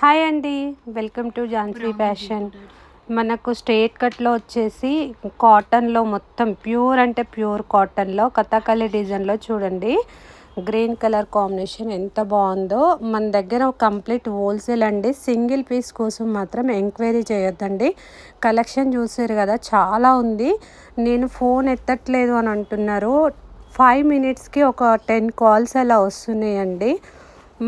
Hi అండి, welcome to Jhansi fashion. మనకు straight కట్లో వచ్చేసి కాటన్లో మొత్తం ప్యూర్ అంటే ప్యూర్ కాటన్లో కథాకళి డిజైన్లో చూడండి. గ్రీన్ కలర్ కాంబినేషన్ ఎంత బాగుందో. మన దగ్గర కంప్లీట్ హోల్సేల్ అండి. సింగిల్ పీస్ కోసం మాత్రం ఎంక్వైరీ చేయొద్దండి. కలెక్షన్ చూసారు కదా, చాలా ఉంది. నేను ఫోన్ ఎత్తట్లేదు అని అంటున్నారు. 5 మినిట్స్కి ఒక 10 కాల్స్ అలా వస్తున్నాయండి.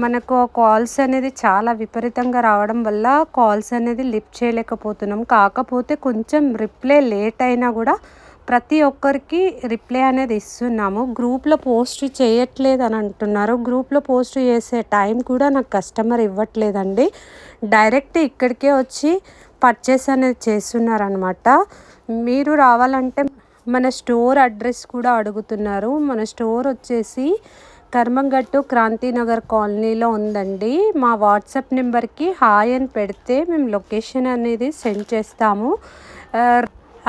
మనకు కాల్స్ అనేది చాలా విపరీతంగా రావడం వల్ల కాల్స్ అనేది లిఫ్ట్ చేయలేకపోతున్నాం. కాకపోతే కొంచెం రిప్లై లేట్ అయినా కూడా ప్రతి ఒక్కరికి రిప్లై అనేది ఇస్తున్నాము. గ్రూప్లో పోస్ట్ చేయట్లేదు అని అంటున్నారు. గ్రూప్లో పోస్ట్ చేసే టైం కూడా నాకు కస్టమర్ ఇవ్వట్లేదండి. డైరెక్ట్ ఇక్కడికే వచ్చి పర్చేస్ అనేది చేస్తున్నారనమాట. మీరు రావాలంటే మన స్టోర్ అడ్రస్ కూడా అడుగుతున్నారు. మన స్టోర్ వచ్చేసి కర్మంగట్టు క్రాంతినగర్ కాలనీలో ఉందండి. మా వాట్సాప్ నెంబర్కి హాయ్ అని పెడితే మేము లొకేషన్ అనేది సెండ్ చేస్తాము.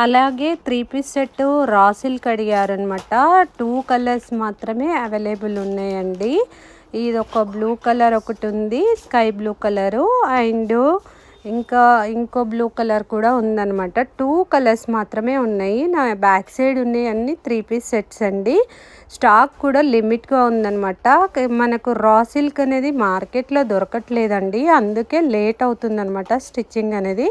అలాగే 3 పీస్ సెట్ రా సిల్క్ అడిగారనమాట. 2 కలర్స్ మాత్రమే అవైలబుల్ ఉన్నాయండి. ఇది ఒక బ్లూ కలర్ ఒకటి ఉంది, స్కై బ్లూ కలరు, అండ్ ఇంకో బ్లూ కలర్ కూడా ఉందన్నమాట. 2 కలర్స్ మాత్రమే ఉన్నాయి. నా బ్యాక్ సైడ్ ఉన్నాయి అన్ని 3 పీస్ సెట్స్ అండి. స్టాక్ కూడా లిమిట్గా ఉందన్నమాట. మనకు రా సిల్క్ అనేది మార్కెట్లో దొరకట్లేదండి, అందుకే లేట్ అవుతుందన్నమాట స్టిచ్చింగ్ అనేది.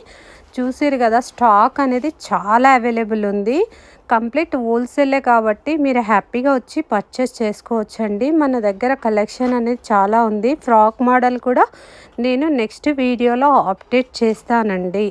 చూసారు కదా, స్టాక్ అనేది చాలా అవైలబుల్ ఉంది. కంప్లీట్ హోల్సేలే కాబట్టి మీరు హ్యాపీగా వచ్చి పర్చేస్ చేసుకోవచ్చండి. మన దగ్గర కలెక్షన్ అనేది చాలా ఉంది. ఫ్రాక్ మోడల్ కూడా నేను నెక్స్ట్ వీడియోలో అప్డేట్ చేస్తానండి.